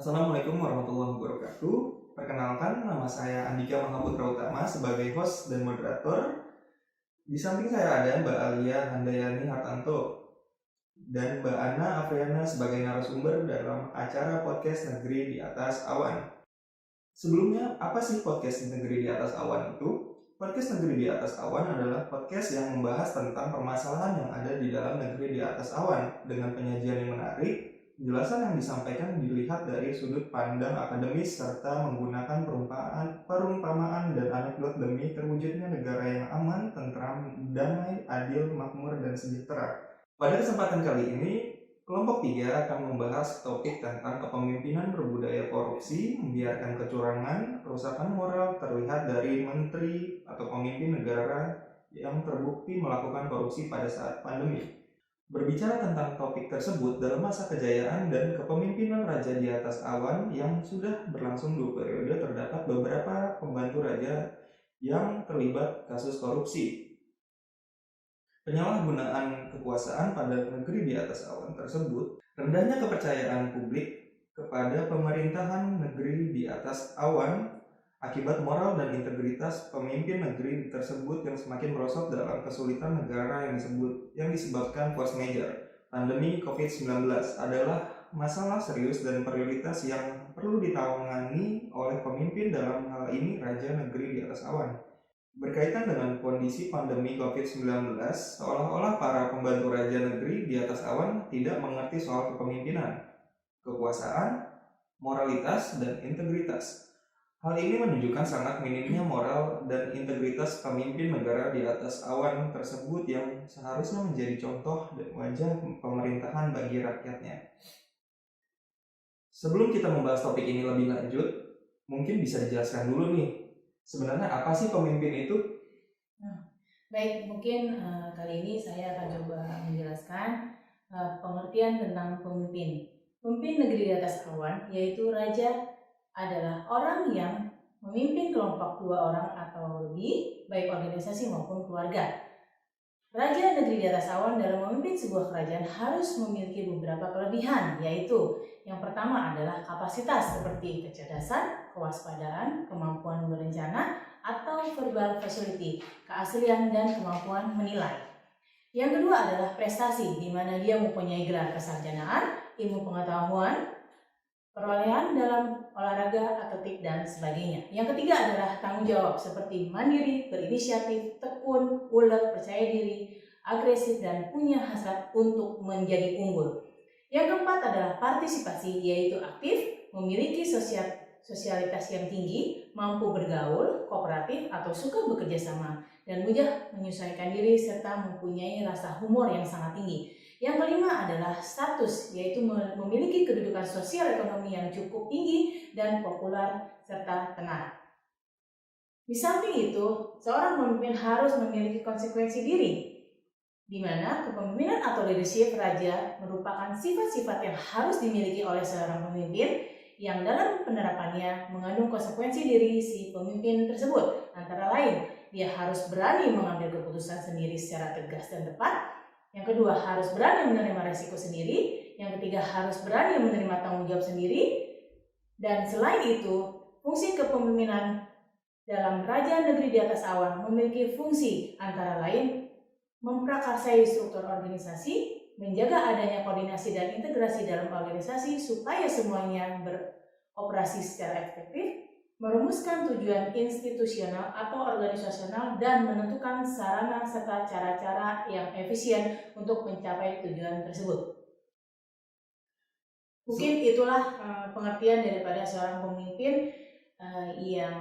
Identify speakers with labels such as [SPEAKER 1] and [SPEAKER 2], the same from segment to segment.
[SPEAKER 1] Assalamualaikum warahmatullahi wabarakatuh. Perkenalkan, nama saya Andika Mahaputra Utama sebagai host dan moderator. Di samping saya ada Mbak Alia Handayani Hartanto dan Mbak Ana Afriana sebagai narasumber dalam acara podcast Negeri di Atas Awan. Sebelumnya, apa sih podcast Negeri di Atas Awan itu? Podcast Negeri di Atas Awan adalah podcast yang membahas tentang permasalahan yang ada di dalam negeri di atas awan dengan penyajian yang menarik. Penjelasan yang disampaikan dilihat dari sudut pandang akademis serta menggunakan perumpamaan dan anekdot demi terwujudnya negara yang aman, tentram, damai, adil, makmur, dan sejahtera. Pada kesempatan kali ini, kelompok 3 akan membahas topik tentang kepemimpinan berbudaya korupsi, membiarkan kecurangan, kerusakan moral terlihat dari menteri atau pemimpin negara yang terbukti melakukan korupsi pada saat pandemi. Berbicara tentang topik tersebut dalam masa kejayaan dan kepemimpinan Raja di Atas Awan yang sudah berlangsung 2 periode, terdapat beberapa pembantu raja yang terlibat kasus korupsi. Penyalahgunaan kekuasaan pada negeri di atas awan tersebut, rendahnya kepercayaan publik kepada pemerintahan negeri di atas awan akibat moral dan integritas pemimpin negeri tersebut yang semakin merosot dalam kesulitan negara yang disebabkan force majeure. Pandemi COVID-19 adalah masalah serius dan prioritas yang perlu ditangani oleh pemimpin, dalam hal ini Raja Negeri di Atas Awan. Berkaitan dengan kondisi pandemi COVID-19, seolah-olah para pembantu Raja Negeri di Atas Awan tidak mengerti soal kepemimpinan, kekuasaan, moralitas, dan integritas. Hal ini menunjukkan sangat minimnya moral dan integritas pemimpin negara di atas awan tersebut yang seharusnya menjadi contoh dan wajah pemerintahan bagi rakyatnya. Sebelum kita membahas topik ini lebih lanjut, mungkin bisa dijelaskan dulu nih, sebenarnya apa sih pemimpin itu?
[SPEAKER 2] Baik, mungkin kali ini saya akan coba menjelaskan pengertian tentang pemimpin. Pemimpin negeri di atas awan, yaitu raja, adalah orang yang memimpin kelompok 2 orang atau lebih, baik organisasi maupun keluarga. Raja negeri di atas awan dalam memimpin sebuah kerajaan harus memiliki beberapa kelebihan, yaitu yang pertama adalah kapasitas seperti kecerdasan, kewaspadaan, kemampuan berencana, atau verbal facility, keaslian dan kemampuan menilai. Yang kedua adalah prestasi, di mana dia mempunyai gelar kesarjanaan, ilmu pengetahuan, perolehan dalam olahraga, atletik, dan sebagainya. Yang ketiga adalah tanggung jawab, seperti mandiri, berinisiatif, tekun, ulet, percaya diri, agresif, dan punya hasrat untuk menjadi unggul. Yang keempat adalah partisipasi, yaitu aktif, memiliki sosialitas yang tinggi, mampu bergaul, kooperatif, atau suka bekerja sama, dan mudah menyesuaikan diri serta mempunyai rasa humor yang sangat tinggi. Yang kelima adalah status, yaitu memiliki kedudukan sosial ekonomi yang cukup tinggi dan populer serta tenar. Di samping itu, seorang pemimpin harus memiliki konsekuensi diri, di mana kepemimpinan atau leadership raja merupakan sifat-sifat yang harus dimiliki oleh seorang pemimpin yang dalam penerapannya mengandung konsekuensi diri si pemimpin tersebut. Antara lain, dia harus berani mengambil keputusan sendiri secara tegas dan tepat. Yang kedua, harus berani menerima resiko sendiri. Yang ketiga, harus berani menerima tanggung jawab sendiri. Dan selain itu, fungsi kepemimpinan dalam Raja Negeri di Atas Awan memiliki fungsi antara lain memprakarsai struktur organisasi, menjaga adanya koordinasi dan integrasi dalam organisasi supaya semuanya beroperasi secara efektif, merumuskan tujuan institusional atau organisasional, dan menentukan sarana serta cara-cara yang efisien untuk mencapai tujuan tersebut. Mungkin itulah pengertian daripada seorang pemimpin yang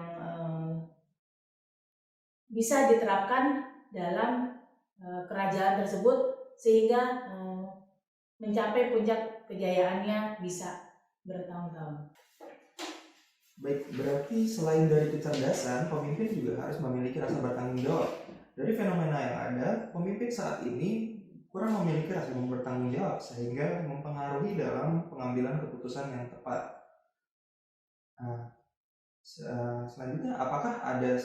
[SPEAKER 2] bisa diterapkan dalam kerajaan tersebut sehingga mencapai puncak kejayaannya bisa bertahun-tahun.
[SPEAKER 1] Baik, berarti selain dari kecerdasan, pemimpin juga harus memiliki rasa bertanggung jawab. Dari fenomena yang ada, pemimpin saat ini kurang memiliki rasa bertanggung jawab sehingga mempengaruhi dalam pengambilan keputusan yang tepat. Nah, selanjutnya apakah ada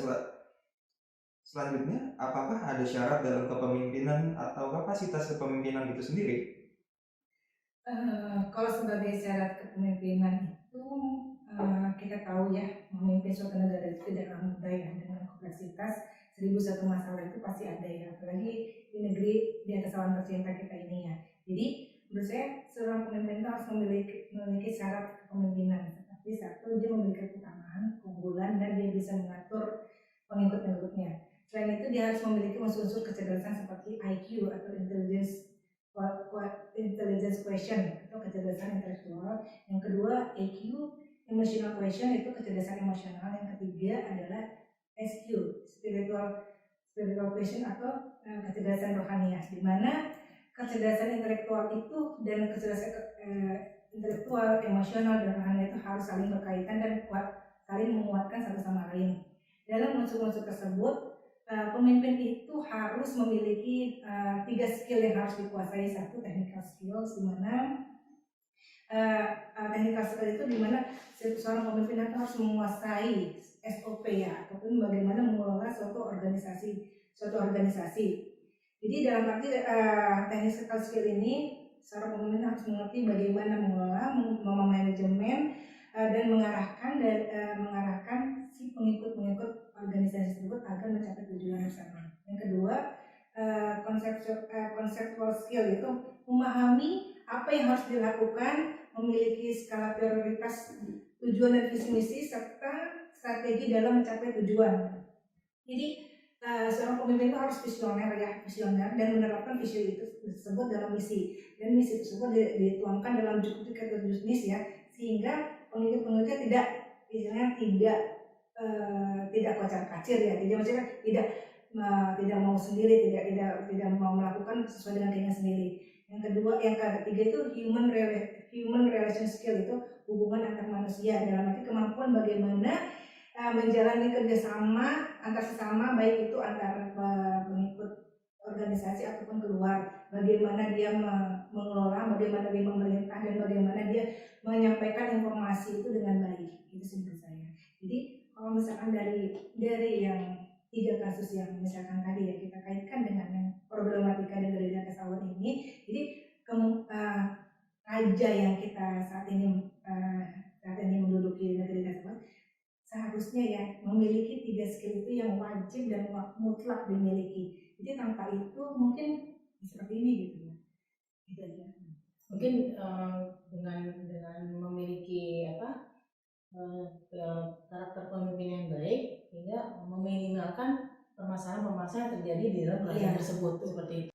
[SPEAKER 1] syarat dalam kepemimpinan atau kapasitas kepemimpinan itu sendiri?
[SPEAKER 3] Kalau sebagai syarat kepemimpinan itu kita tahu ya, memimpin suatu negara itu tidaklah mudah ya, dengan kompleksitas 1001 masalah itu pasti ada ya, apalagi di negeri di atas awan tercinta kita ini ya. Jadi menurut saya seorang pemimpin itu harus memiliki syarat kepemimpinan, seperti satu, dia memiliki keutamaan, keunggulan, dan dia bisa mengatur pengikut-pengikutnya. Selain itu dia harus memiliki unsur-unsur kecerdasan seperti IQ atau intelligence question atau kecerdasan intelektual. Yang kedua EQ, emotional question, itu kecerdasan emosional. Yang ketiga adalah SQ, spiritual question atau kecerdasan rohaniah, di mana kecerdasan intelektual itu dan kecerdasan intelektual, emosional, dan rohaniah itu harus saling berkaitan dan saling menguatkan satu sama lain. Dalam unsur-unsur tersebut, pemimpin itu harus memiliki 3 skill yang harus dikuasai. Satu, technical skills, di mana technical skill itu di mana seorang pemimpin itu harus menguasai SOP ya, ataupun bagaimana mengelola suatu organisasi. Jadi dalam arti technical skill ini, seorang pemimpin harus mengerti bagaimana mengelola, memanajemen, dan mengarahkan si pengikut-pengikut organisasi tersebut agar mencapai tujuan yang sama. Yang kedua, conceptual skill, itu memahami apa yang harus dilakukan, memiliki skala prioritas, tujuan dan visi misi, serta strategi dalam mencapai tujuan. Jadi seorang pemimpin itu harus visioner dan menerapkan visi itu tersebut dalam misi, dan misi tersebut dituangkan dalam justifikasi bisnis ya, sehingga pengikut-pengikutnya tidak kocar-kacir ya, tidak mau sendiri, tidak mau melakukan sesuai dengan keinginan sendiri. Yang ketiga itu human relation skill, itu hubungan antar manusia, dalam arti kemampuan bagaimana menjalani kerjasama antar sesama, baik itu antar pengikut organisasi ataupun keluar, bagaimana dia mengelola, bagaimana dia memerintah, dan bagaimana dia menyampaikan informasi itu dengan baik. Itu sih menurut saya. Jadi kalau misalkan dari yang 3 kasus yang misalkan tadi ya, kita kaitkan dengan yang problematika dari data awan ini, jadi raja yang kita saat ini menduduki negeri tersebut seharusnya ya memiliki 3 skill itu yang wajib dan mutlak dimiliki. Jadi tanpa itu mungkin seperti ini gitu ya. Gitu aja.
[SPEAKER 2] Mungkin dengan memiliki karakter pemimpin yang baik, hingga meminimalkan permasalahan-permasalahan yang terjadi di dalam kerajaan tersebut, seperti itu.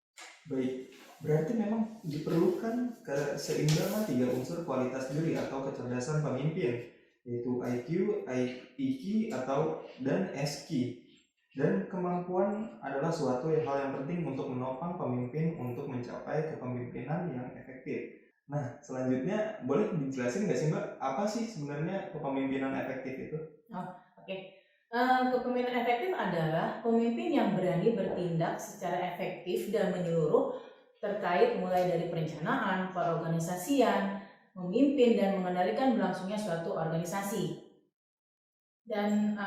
[SPEAKER 1] Baik, berarti memang diperlukan keseimbangan 3 unsur kualitas diri atau kecerdasan pemimpin, yaitu IQ, EQ, dan SQ. Dan kemampuan adalah suatu hal yang penting untuk menopang pemimpin untuk mencapai kepemimpinan yang efektif. Nah, selanjutnya boleh dijelasin nggak sih Mbak, apa sih sebenarnya kepemimpinan efektif itu?
[SPEAKER 2] Oke. Kepemimpinan efektif adalah pemimpin yang berani bertindak secara efektif dan menyeluruh terkait mulai dari perencanaan, perorganisasian, memimpin dan mengendalikan berlangsungnya suatu organisasi. Dan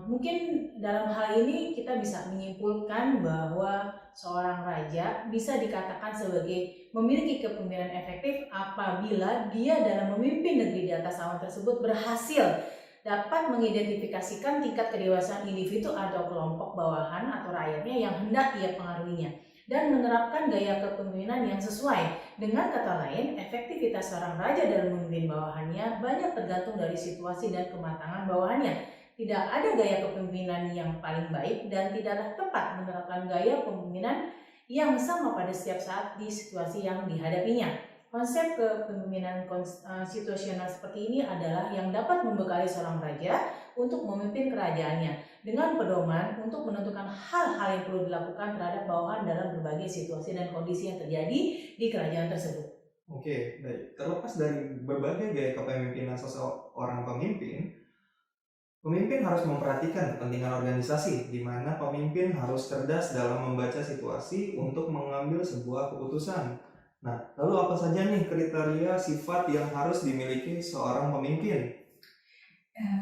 [SPEAKER 2] mungkin dalam hal ini kita bisa menyimpulkan bahwa seorang raja bisa dikatakan sebagai memiliki kepemimpinan efektif apabila dia dalam memimpin negeri di atas awan tersebut berhasil dapat mengidentifikasikan tingkat kedewasaan individu atau kelompok bawahan atau rakyatnya yang hendak ia pengaruhinya, dan menerapkan gaya kepemimpinan yang sesuai. Dengan kata lain, efektivitas seorang raja dalam memimpin bawahannya banyak tergantung dari situasi dan kematangan bawahannya. Tidak ada gaya kepemimpinan yang paling baik, dan tidaklah tepat menerapkan gaya kepemimpinan yang sama pada setiap saat di situasi yang dihadapinya. Konsep kepemimpinan situasional seperti ini adalah yang dapat membekali seorang raja untuk memimpin kerajaannya dengan pedoman untuk menentukan hal-hal yang perlu dilakukan terhadap bawahan dalam berbagai situasi dan kondisi yang terjadi di kerajaan tersebut.
[SPEAKER 1] Oke, baik. Terlepas dari berbagai gaya kepemimpinan seseorang pemimpin harus memperhatikan kepentingan organisasi, di mana pemimpin harus cerdas dalam membaca situasi untuk mengambil sebuah keputusan. Nah, lalu apa saja nih kriteria sifat yang harus dimiliki seorang pemimpin?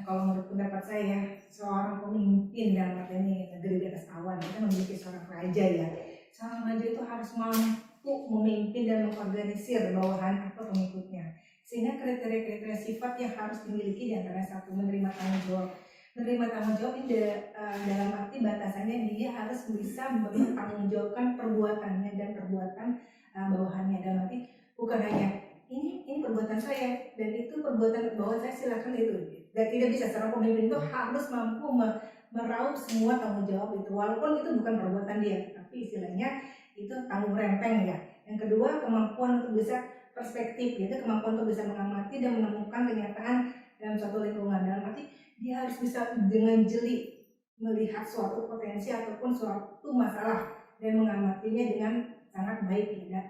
[SPEAKER 3] Kalau menurut pendapat saya, seorang pemimpin dalam arti ini negeri di atas awan, kita memiliki seorang raja ya. Seorang raja itu harus mampu memimpin dan mengorganisir bawahan atau pengikutnya, Sehingga kriteria-kriteria sifat yang harus dimiliki di antara satu, menerima tanggung jawab. Menerima tanggung jawab ini dalam arti batasannya dia harus bisa mempertanggungjawabkan perbuatannya dan perbuatan bawahannya. Dalam arti bukan hanya ini perbuatan saya dan itu perbuatan bawahan saya, silakan itu. Dan tidak bisa, seorang pemimpin itu harus mampu meraup semua tanggung jawab itu, walaupun itu bukan perbuatan dia, tapi istilahnya itu tanggung rempeng ya. Yang kedua, kemampuan untuk bisa perspektif, yaitu kemampuan untuk bisa mengamati dan menemukan kenyataan dalam suatu lingkungan. Dalam arti dia harus bisa dengan jeli melihat suatu potensi ataupun suatu masalah dan mengamatinya dengan sangat baik ya.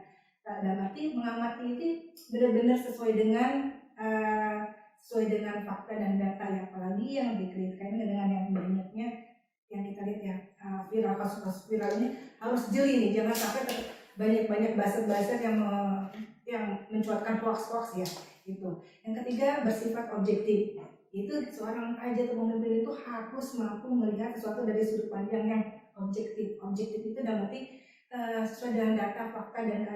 [SPEAKER 3] Dalam arti mengamati itu benar-benar sesuai dengan fakta dan data ya, apalagi yang dikaitkan dengan yang banyaknya yang kita lihat ya, viral, kasus-kasus viral ini harus jeli nih, jangan sampai banyak buzzer yang mencuatkan hoax ya gitu. Yang ketiga, bersifat objektif. Itu seorang raja atau pemimpin itu harus mampu melihat sesuatu dari sudut pandang yang objektif. Objektif itu dalam arti sesuai dengan data, fakta dan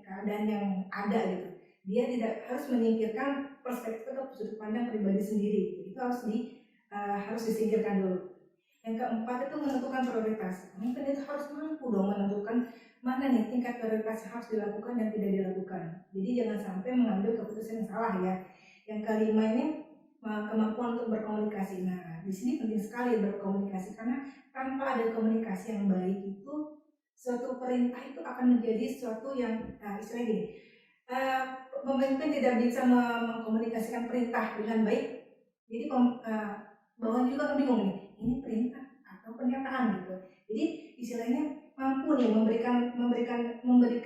[SPEAKER 3] keadaan yang ada gitu. Dia tidak harus menyingkirkan perspektif atau sudut pandang pribadi sendiri. Itu harus disingkirkan dulu. Yang keempat itu menentukan prioritas. Pemimpin itu harus mampu dong menentukan mana nih tingkat prioritas yang harus dilakukan dan tidak dilakukan. Jadi jangan sampai mengambil keputusan yang salah ya. Yang kelima ini kemampuan untuk berkomunikasi. Nah, di sini penting sekali berkomunikasi, karena tanpa ada komunikasi yang baik itu suatu perintah itu akan menjadi suatu yang istilahnya gini. Pemimpin tidak bisa mengkomunikasikan perintah dengan baik. Jadi bawahan juga kan bingung nih, ini perintah atau pernyataan gitu. Jadi istilahnya mampu nih memberikan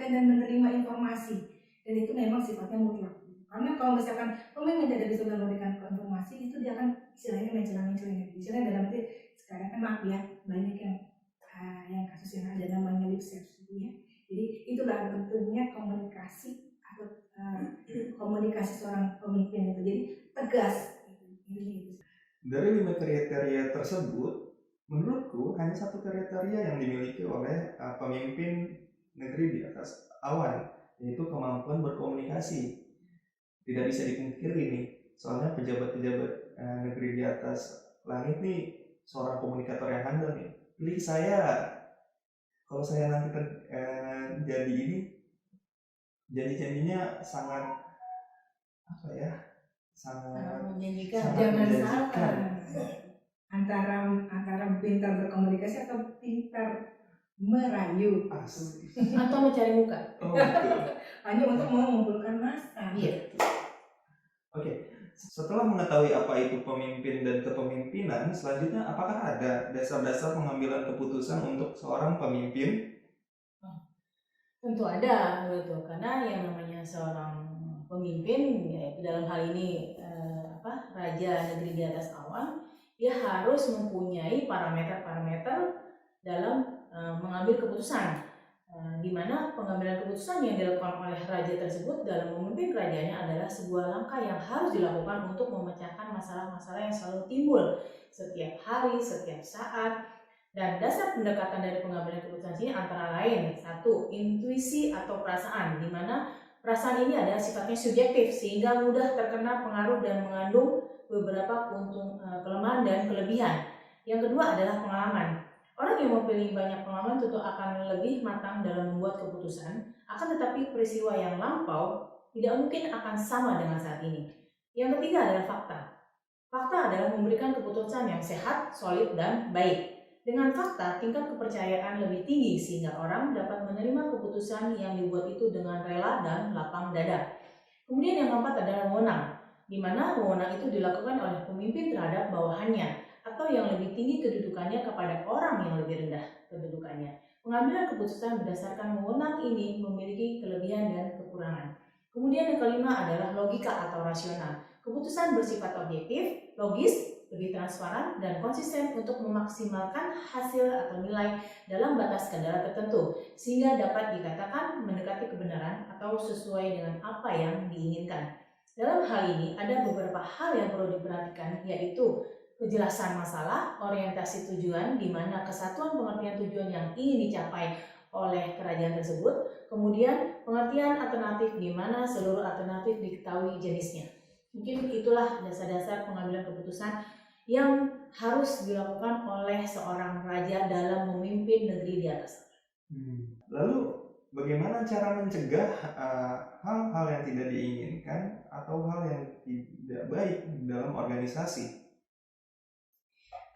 [SPEAKER 3] dan menerima informasi, dan itu memang sifatnya mutlak. Karena kalau misalkan pemimpin tidak bisa memberikan informasi, itu dia akan istilahnya mencelang-menceling. Istilahnya dalam arti sekarang kan maaf ya, banyak yang kasus yang ada namanya lip service gitu ya. Jadi itulah bentuknya komunikasi atau komunikasi seorang pemimpin itu. Jadi tegas. Gitu.
[SPEAKER 1] Dari 5 kriteria tersebut, menurutku hanya satu kriteria yang dimiliki oleh pemimpin negeri di atas awan, yaitu kemampuan berkomunikasi. Tidak bisa dipungkiri nih, soalnya pejabat-pejabat negeri di atas langit nih seorang komunikator yang handal nih. Pilih saya, kalau saya nanti jadi ini, janji-janjinya sangat
[SPEAKER 2] menjanjikan.
[SPEAKER 3] Jangan salah antara pintar berkomunikasi atau pintar merayu
[SPEAKER 2] atau mencari muka.
[SPEAKER 3] hanya untuk mengumpulkan massa.
[SPEAKER 2] Iya.
[SPEAKER 1] Oke. Setelah mengetahui apa itu pemimpin dan kepemimpinan, selanjutnya apakah ada dasar-dasar pengambilan keputusan untuk seorang pemimpin?
[SPEAKER 2] Tentu ada gitu, karena yang namanya seorang pemimpin, yaitu dalam hal ini raja negeri di atas awan, dia harus mempunyai parameter-parameter dalam mengambil keputusan, di mana pengambilan keputusan yang dilakukan oleh raja tersebut dalam memimpin kerajaannya adalah sebuah langkah yang harus dilakukan untuk memecahkan masalah-masalah yang selalu timbul setiap hari, setiap saat. Dan dasar pendekatan dari pengambilan keputusan ini antara lain, satu, intuisi atau perasaan, di mana perasaan ini adalah sifatnya subjektif sehingga mudah terkena pengaruh dan mengandung beberapa kelemahan dan kelebihan. Yang kedua adalah pengalaman. Orang yang memiliki banyak pengalaman tentu akan lebih matang dalam membuat keputusan, akan tetapi peristiwa yang lampau tidak mungkin akan sama dengan saat ini. Yang ketiga adalah fakta. Fakta adalah memberikan keputusan yang sehat, solid, dan baik. Dengan fakta, tingkat kepercayaan lebih tinggi sehingga orang dapat menerima keputusan yang dibuat itu dengan rela dan lapang dada. Kemudian yang keempat adalah wewenang, di mana wewenang itu dilakukan oleh pemimpin terhadap bawahannya atau yang lebih tinggi kedudukannya kepada orang yang lebih rendah kedudukannya. Pengambilan keputusan berdasarkan wewenang ini memiliki kelebihan dan kekurangan. Kemudian yang kelima adalah logika atau rasional. Keputusan bersifat objektif, logis, lebih transparan dan konsisten untuk memaksimalkan hasil atau nilai dalam batas kendala tertentu sehingga dapat dikatakan mendekati kebenaran atau sesuai dengan apa yang diinginkan. Dalam hal ini ada beberapa hal yang perlu diperhatikan, yaitu kejelasan masalah, orientasi tujuan, di mana kesatuan pengertian tujuan yang ingin dicapai oleh kerajaan tersebut. Kemudian pengertian alternatif di mana seluruh alternatif diketahui jenisnya. Mungkin itulah dasar-dasar pengambilan keputusan yang harus dilakukan oleh seorang raja dalam memimpin negeri di atas.
[SPEAKER 1] Lalu bagaimana cara mencegah hal-hal yang tidak diinginkan atau hal yang tidak baik dalam organisasi?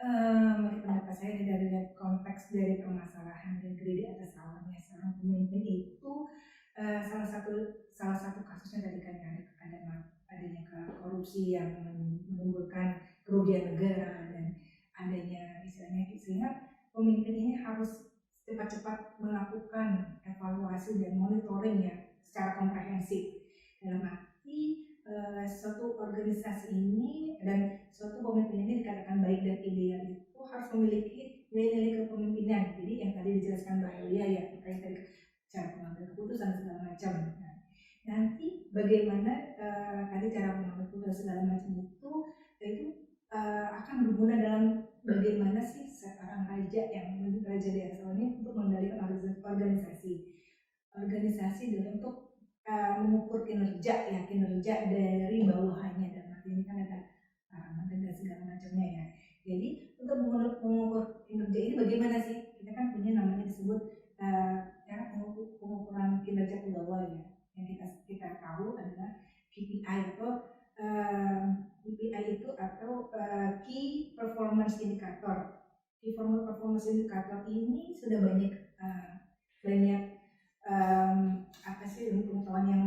[SPEAKER 3] Menurut pendapat saya dari konteks dari permasalahan negeri di atas awannya seorang pemimpin itu salah satu kasusnya tadi kan adanya korupsi yang menimbulkan kerugian negara dan adanya istilahnya sehingga pemimpin ini harus cepat-cepat melakukan evaluasi dan monitoring ya secara komprehensif dalam arti suatu organisasi ini dan suatu pemimpin ini dikatakan baik dan ideal itu harus memiliki nilai-nilai kepemimpinan. Jadi yang tadi dijelaskan Mbak Elia ya terkait dari cara pengambilan keputusan segala macam. Nah, nanti bagaimana tadi cara mengambil keputusan segala macam itu akan berguna dalam bagaimana sih seorang raja yang raja di atas ini untuk mengendalikan organisasi dan untuk mengukur kinerja dari bawahannya dan arti ini kan ada dan segala macamnya ya. Jadi untuk mengukur kinerja ini bagaimana sih? Kita kan punya namanya disebut pengukuran kinerja pegawai ya. Yang kita tahu adalah KPI atau Key Performance Indicator. Key Performance Indicator ini sudah banyak pengetahuan yang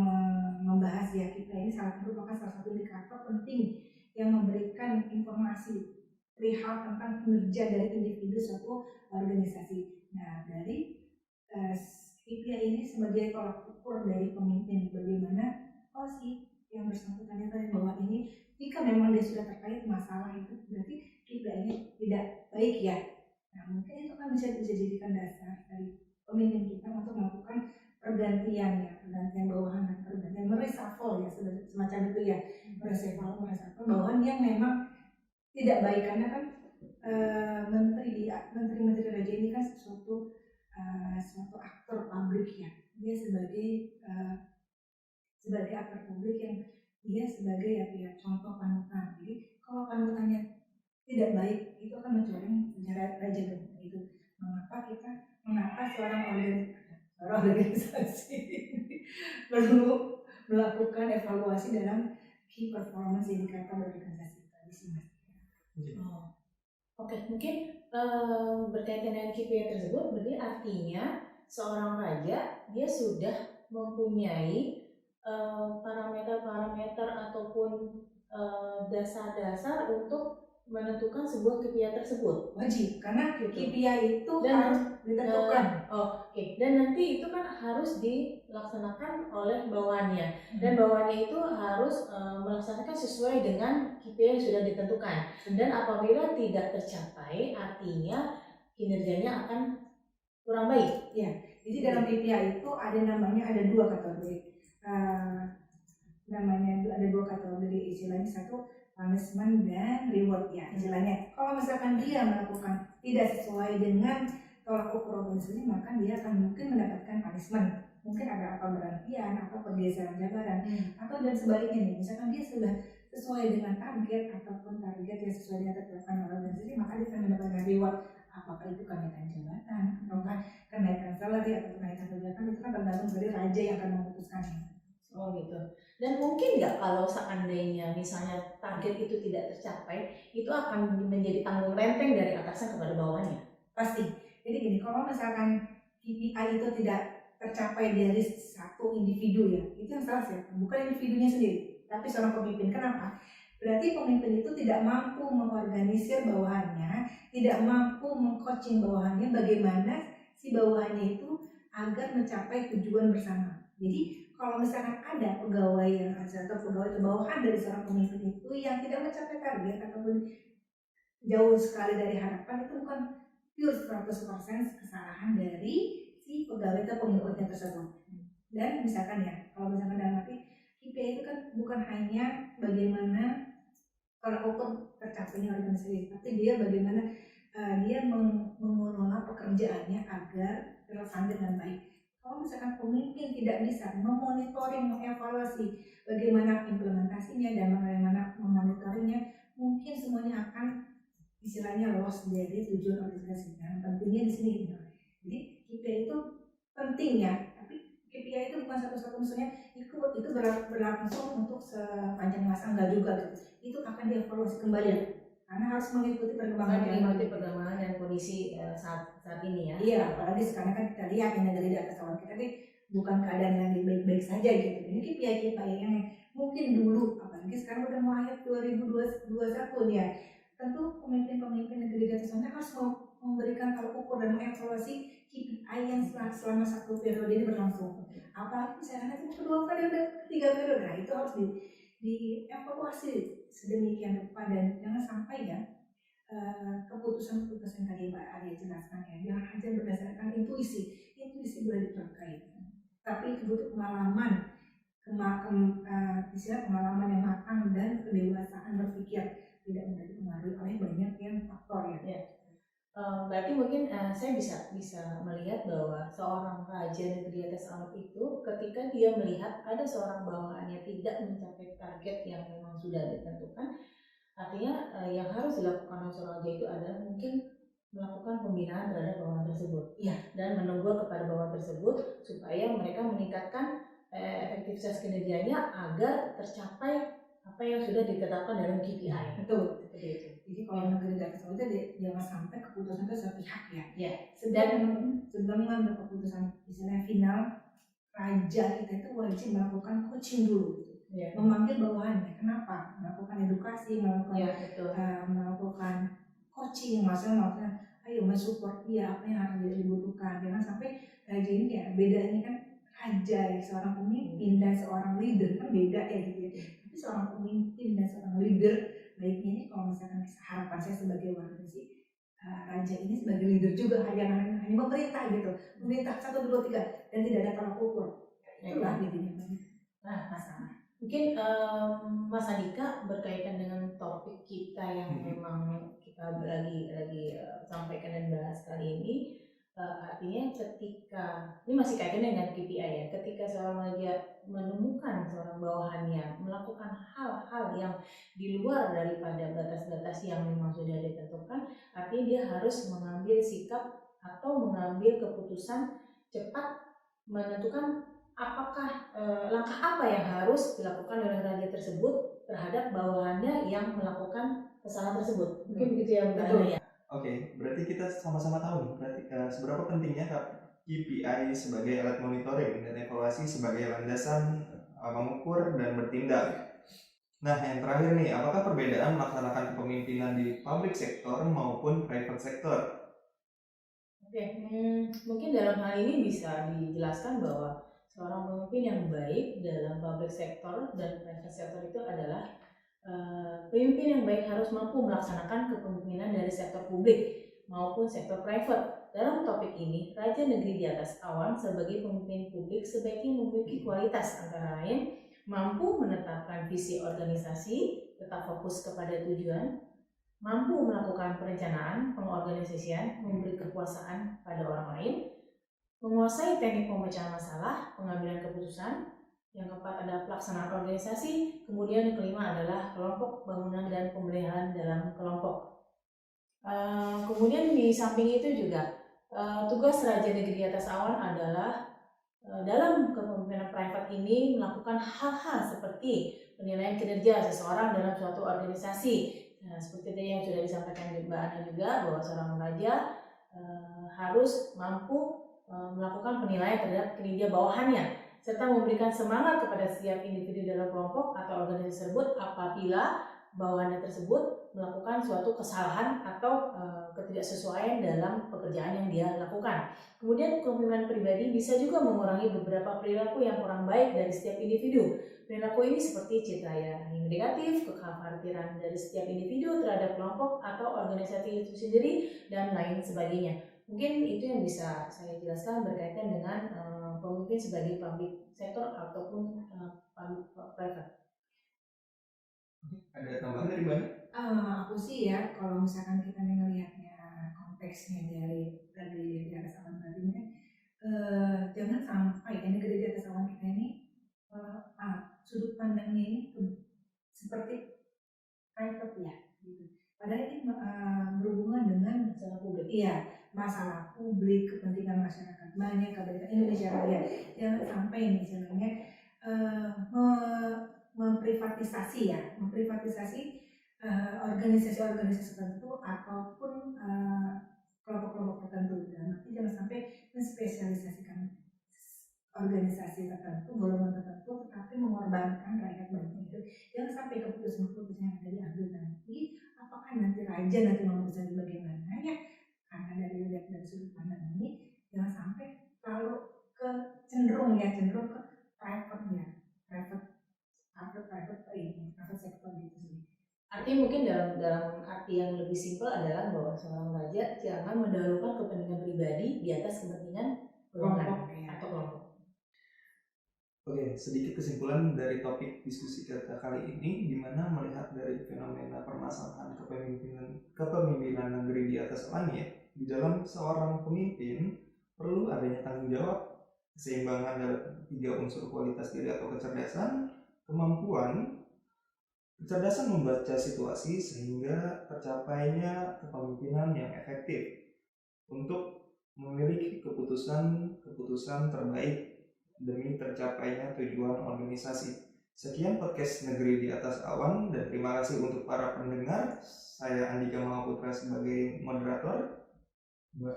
[SPEAKER 3] membahas ya kita ini merupakan salah satu indikator penting yang memberikan informasi perihal tentang kinerja dari individu suatu organisasi. Nah dari KPI ini sebagai tolak ukur dari pemimpin bagaimana yang bersangkutan tadi bahwa ini jika memang dia sudah terkait masalah itu berarti KPI ini tidak baik ya. Nah mungkin itu kan bisa dijadikan dasar dari pemimpin kita untuk melakukan pergantian bawahan dan pergantian mereshuffle ya semacam itu ya mereshuffle bawahan yang memang tidak baik karena kan menteri raja ini kan suatu aktor publik ya dia sebagai aktor publik yang dia sebagai ya contoh panutan. Jadi kalau panutannya tidak baik itu akan mencoreng sejarah raja itu. Mengapa seorang organisasi perlu melakukan evaluasi dalam key performance indicator organisasi tadi sih Mas.
[SPEAKER 2] Oke, mungkin berkaitan dengan KPI tersebut berarti artinya seorang raja dia sudah mempunyai parameter-parameter ataupun dasar-dasar untuk menentukan sebuah KPI tersebut.
[SPEAKER 3] Wajib, karena
[SPEAKER 2] gitu.
[SPEAKER 3] KPI itu harus ditentukan.
[SPEAKER 2] Oke. Dan nanti itu kan harus dilaksanakan oleh bawahannya. Dan bawahannya itu harus melaksanakan sesuai dengan KPI yang sudah ditentukan. Dan apabila tidak tercapai, artinya kinerjanya akan kurang baik.
[SPEAKER 3] Ya, jadi dalam KPI itu ada dua kategori. Ada dua kategori istilahnya, satu punishment dan reward ya istilahnya. Kalau misalkan dia melakukan tidak sesuai dengan tolak ukur organisasi, maka dia akan mungkin mendapatkan punishment. Mungkin ada pemberhentian atau pergeseran jabatan atau dan sebaliknya nih. Misalkan dia sudah sesuai dengan target ataupun target yang sesuai dengan tetapkan organisasi, maka dia akan mendapatkan reward. Apakah itu kenaikan jabatan ataukah kenaikan salary atau kenaikan jabatan, itu kan tergantung dari raja yang akan memutuskannya.
[SPEAKER 2] Oh gitu. Dan mungkin nggak kalau seandainya misalnya target itu tidak tercapai, itu akan menjadi tanggung renteng dari atasan kepada bawahannya?
[SPEAKER 3] Pasti. Jadi gini, kalau misalkan KPI itu tidak tercapai dari satu individu ya, itu yang salah siapa? Bukan individunya sendiri, tapi seorang pemimpin. Kenapa? Berarti pemimpin itu tidak mampu mengorganisir bawahannya, tidak mampu mengcoaching bawahannya bagaimana si bawahannya itu agar mencapai tujuan bersama. Jadi kalau misalkan ada pegawai atau pegawai bawahan dari seorang pemimpin itu yang tidak mencapai target ataupun jauh sekali dari harapan, itu bukan pure 100% kesalahan dari si pegawai atau pengikutnya tersebut. Dan misalkan ya, kalau misalkan dalam arti KPI itu kan bukan hanya bagaimana kalau ukur tercapainya organisasi, tapi dia bagaimana dia mengelola pekerjaannya agar terlaksana dengan baik. Kalau misalkan pemimpin tidak bisa memonitoring, mengevaluasi bagaimana implementasinya dan bagaimana memonitoringnya, mungkin semuanya akan istilahnya loss dari tujuan organisasi. Nah, pentingnya di sini gitu. Jadi KPI itu penting ya, tapi KPI itu bukan satu-satu misalnya itu berlangsung untuk sepanjang masa, enggak juga gitu. Itu akan dievaluasi kembali karena harus mengikuti perkembangan
[SPEAKER 2] perkembangan dan kondisi saat ini ya.
[SPEAKER 3] Iya, apalagi sekarang kan kita lihat yang negeri di atas awan kita nih bukan keadaan yang baik-baik saja gitu. Ini KPI yang mungkin dulu, apalagi sekarang udah mau akhir 2021 nih ya. Tentu pemimpin-pemimpin negeri di atas sana harus memberikan tolak ukur dan mengevaluasi KPI yang selama satu periode ini berlangsung. Apalagi misalnya nanti kedua periode, ketiga periode, nah itu harus dievaluasi sedemikian rupa dan jangan sampai ya keputusan-keputusan tadi Mbak Arya jelaskan ya, jangan hanya berdasarkan intuisi boleh dipakai, tapi itu butuh pengalaman, istilah pengalaman yang matang dan kedewasaan berpikir, tidak mudah dipengaruhi oleh banyak yang faktor ya.
[SPEAKER 2] Berarti mungkin saya bisa melihat bahwa seorang raja negeri atas awan itu ketika dia melihat ada seorang bawahannya tidak mencapai target yang memang sudah ditentukan, artinya yang harus dilakukan oleh seorang raja itu adalah mungkin melakukan pembinaan terhadap bawahan tersebut, dan menunggu kepada bawahan tersebut supaya mereka meningkatkan efektivitas kinerjanya agar tercapai apa yang sudah ditetapkan dalam KPI.
[SPEAKER 3] Betul.
[SPEAKER 2] Seperti itu.
[SPEAKER 3] Jadi kalau negeri di atas itu jangan sampai keputusan itu sepihak ya.
[SPEAKER 2] Ya.
[SPEAKER 3] Sebelum mengambil keputusan istilah final, raja kita itu wajib melakukan coaching dulu.
[SPEAKER 2] Ya.
[SPEAKER 3] Memanggil bawahannya. Kenapa? Melakukan edukasi, melakukan coaching, maksudnya ayo mensupport dia apa yang harus dibutuhkan. Jangan sampai raja ini ya bedanya kan raja ya, seorang pemimpin dan seorang leader kan beda ya gitu ya. Tapi seorang pemimpin dan seorang leader baiknya ini kalau misalkan harapan saya sebagai warga sih raja ini sebagai leader juga hanya memerintah gitu, memerintah 1, 2, 3 dan tidak ada tolak ukur. Itulah intinya.
[SPEAKER 2] Nah, masalah. Mungkin Mas Andika berkaitan dengan topik kita yang memang kita lagi sampaikan dan bahas kali ini, artinya ketika ini masih kaitan dengan KPI ya, ketika seorang raja menemukan seorang bawahannya melakukan hal-hal yang di luar daripada batas-batas yang memang sudah ditentukan, artinya dia harus mengambil sikap atau mengambil keputusan cepat menentukan apakah langkah apa yang harus dilakukan oleh raja tersebut terhadap bawahannya yang melakukan kesalahan tersebut. Mungkin begitu ya Mbak Ana ya.
[SPEAKER 1] Oke, berarti kita sama-sama tahu nih, berarti seberapa pentingnya KPI sebagai alat monitoring dan evaluasi sebagai landasan mengukur dan bertindak. Nah, yang terakhir nih, apakah perbedaan melaksanakan kepemimpinan di public sector maupun private sector?
[SPEAKER 2] Oke, mungkin dalam hal ini bisa dijelaskan bahwa seorang pemimpin yang baik dalam public sector dan private sector itu adalah pemimpin yang baik harus mampu melaksanakan kepemimpinan dari sektor publik maupun sektor private. Dalam topik ini, Raja Negeri di Atas Awan sebagai pemimpin publik sebaiknya memiliki kualitas antara lain mampu menetapkan visi organisasi, tetap fokus kepada tujuan, mampu melakukan perencanaan, pengorganisasian, memberi kekuasaan pada orang lain, menguasai teknik pemecahan masalah, pengambilan keputusan. Yang keempat adalah pelaksanaan organisasi, kemudian yang kelima adalah kelompok bangunan dan pemeliharaan dalam kelompok. Kemudian di samping itu juga tugas Raja Negeri di Atas Awan adalah dalam kepemimpinan private ini melakukan hal-hal seperti penilaian kinerja seseorang dalam suatu organisasi. Nah, seperti tadi yang sudah disampaikan Mbak Ana juga bahwa seorang raja harus mampu melakukan penilaian terhadap kinerja bawahannya serta memberikan semangat kepada setiap individu dalam kelompok atau organisasi tersebut apabila bawahannya tersebut melakukan suatu kesalahan atau ketidaksesuaian dalam pekerjaan yang dia lakukan. Kemudian kepemimpinan pribadi bisa juga mengurangi beberapa perilaku yang kurang baik dari setiap individu. Perilaku ini seperti citra yang negatif, kekhawatiran dari setiap individu terhadap kelompok atau organisasi itu sendiri, dan lain sebagainya. Mungkin itu yang bisa saya jelaskan berkaitan dengan pemimpin sebagai public sector ataupun public private.
[SPEAKER 1] Ada tambahan dari Mbak?
[SPEAKER 3] Aku sih ya, kalau misalkan kita melihatnya konteksnya dari di atas awan tadinya, masalah publik, kepentingan masyarakat banyak, kepentingan Indonesia Raya. Jangan sampai nih istilahnya memprivatisasi organisasi-organisasi tertentu ataupun kelompok-kelompok tertentu. Dan nanti jangan sampai menspesialisasikan organisasi tertentu, golongan tertentu, tetapi mengorbankan rakyat banyak itu. Jangan sampai keputusan-keputusan yang ada diambil nanti, apakah nanti raja nanti memutuskan bagaimana ya? Karena dari lihat dari sudut pandang ini, jangan sampai terlalu cenderung ke private sector gitu sih.
[SPEAKER 2] Artinya mungkin dalam arti yang lebih simpel adalah bahwa seorang raja jangan mendahulukan kepentingan pribadi di atas kepentingan golongan atau kelompok.
[SPEAKER 1] Oke, sedikit kesimpulan dari topik diskusi kita kali ini, di mana melihat dari fenomena permasalahan kepemimpinan negeri di atas langit, di dalam seorang pemimpin perlu adanya tanggung jawab, keseimbangan dalam 3 unsur kualitas diri atau kecerdasan, kemampuan, kecerdasan membaca situasi sehingga tercapainya kepemimpinan yang efektif untuk memiliki keputusan terbaik demi tercapainya tujuan organisasi. Sekian podcast Negeri di Atas Awan, dan terima kasih untuk para pendengar. Saya Andika Mahaputra sebagai moderator,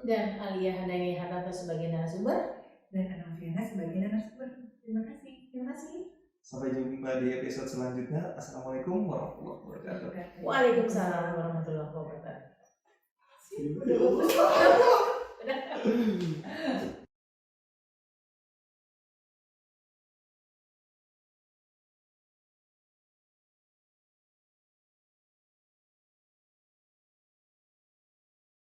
[SPEAKER 2] Dan Alia Handayani Hartanto sebagai narasumber.
[SPEAKER 3] Dan Analfiana sebagai narasumber. Terima kasih.
[SPEAKER 1] sampai jumpa di episode selanjutnya. Assalamualaikum warahmatullahi wabarakatuh.
[SPEAKER 2] Waalaikumsalam warahmatullahi wabarakatuh.
[SPEAKER 1] Ya Allah.